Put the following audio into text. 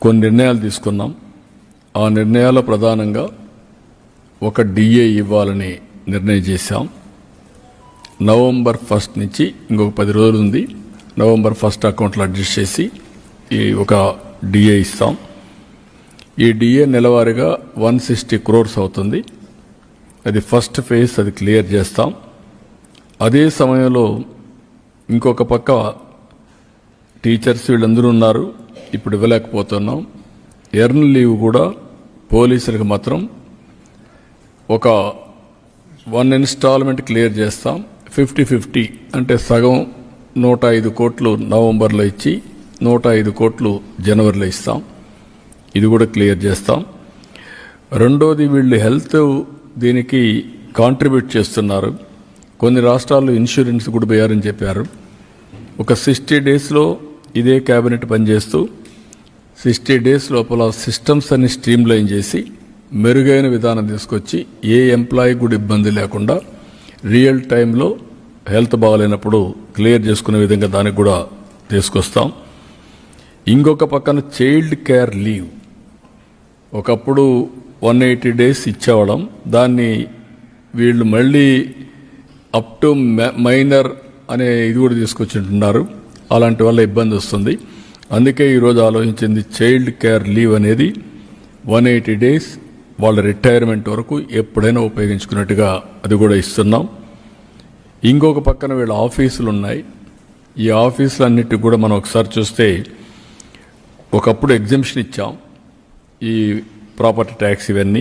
కొన్ని నిర్ణయాలు తీసుకున్నాం. ఆ నిర్ణయాల్లో ప్రధానంగా ఒక డిఏ ఇవ్వాలని నిర్ణయం చేశాం. నవంబర్ 1 నుంచి ఇంకొక 10 రోజులు ఉంది. నవంబర్ 1 అకౌంట్లో అడ్జస్ట్ చేసి ఈ ఒక డిఏ ఇస్తాం. ఈ డిఏ నెలవారీగా 160 crores అవుతుంది. అది ఫస్ట్ ఫేజ్, అది క్లియర్ చేస్తాం. అదే సమయంలో ఇంకొక పక్క టీచర్స్ వీళ్ళందరూ ఉన్నారు, ఇప్పుడు ఇవ్వలేకపోతున్నాం. ఎర్న్ లీవ్ కూడా పోలీసులకు మాత్రం ఒక 1 ఇన్స్టాల్మెంట్ క్లియర్ చేస్తాం. 50-50 అంటే సగం 105 కోట్లు నవంబర్లో ఇచ్చి 105 కోట్లు జనవరిలో ఇస్తాం. ఇది కూడా క్లియర్ చేస్తాం. రెండోది, వీళ్ళు హెల్త్ దీనికి కాంట్రిబ్యూట్ చేస్తున్నారు. కొన్ని రాష్ట్రాల్లో ఇన్సూరెన్స్ కూడా పోయారని చెప్పారు. ఒక 60 డేస్లో ఇదే క్యాబినెట్ పనిచేస్తూ 60 డేస్ లోపల సిస్టమ్స్ అన్ని స్ట్రీమ్లైన్ చేసి మెరుగైన విధానం తీసుకొచ్చి ఏ ఎంప్లాయీ కూడా ఇబ్బంది లేకుండా రియల్ టైంలో హెల్త్ బాగాలేనప్పుడు క్లియర్ చేసుకునే విధంగా దానికి కూడా తీసుకొస్తాం. ఇంకొక పక్కన చైల్డ్ కేర్ లీవ్ ఒకప్పుడు 180 డేస్ ఇచ్చేవడం, దాన్ని వీళ్ళు మళ్ళీ అప్ టు మైనర్ అనే ఇది కూడా తీసుకొచ్చింటున్నారు. అలాంటి వల్ల ఇబ్బంది వస్తుంది. అందుకే ఈరోజు ఆలోచించింది చైల్డ్ కేర్ లీవ్ అనేది 180 డేస్ వాళ్ళ రిటైర్మెంట్ వరకు ఎప్పుడైనా ఉపయోగించుకున్నట్టుగా అది కూడా ఇస్తున్నాం. ఇంకొక పక్కన వీళ్ళ ఆఫీసులు ఉన్నాయి. ఈ ఆఫీసులన్నిటికి కూడా మనం ఒకసారి చూస్తే ఒకప్పుడు ఎగ్జంప్షన్ ఇచ్చాం, ఈ ప్రాపర్టీ ట్యాక్స్ ఇవన్నీ.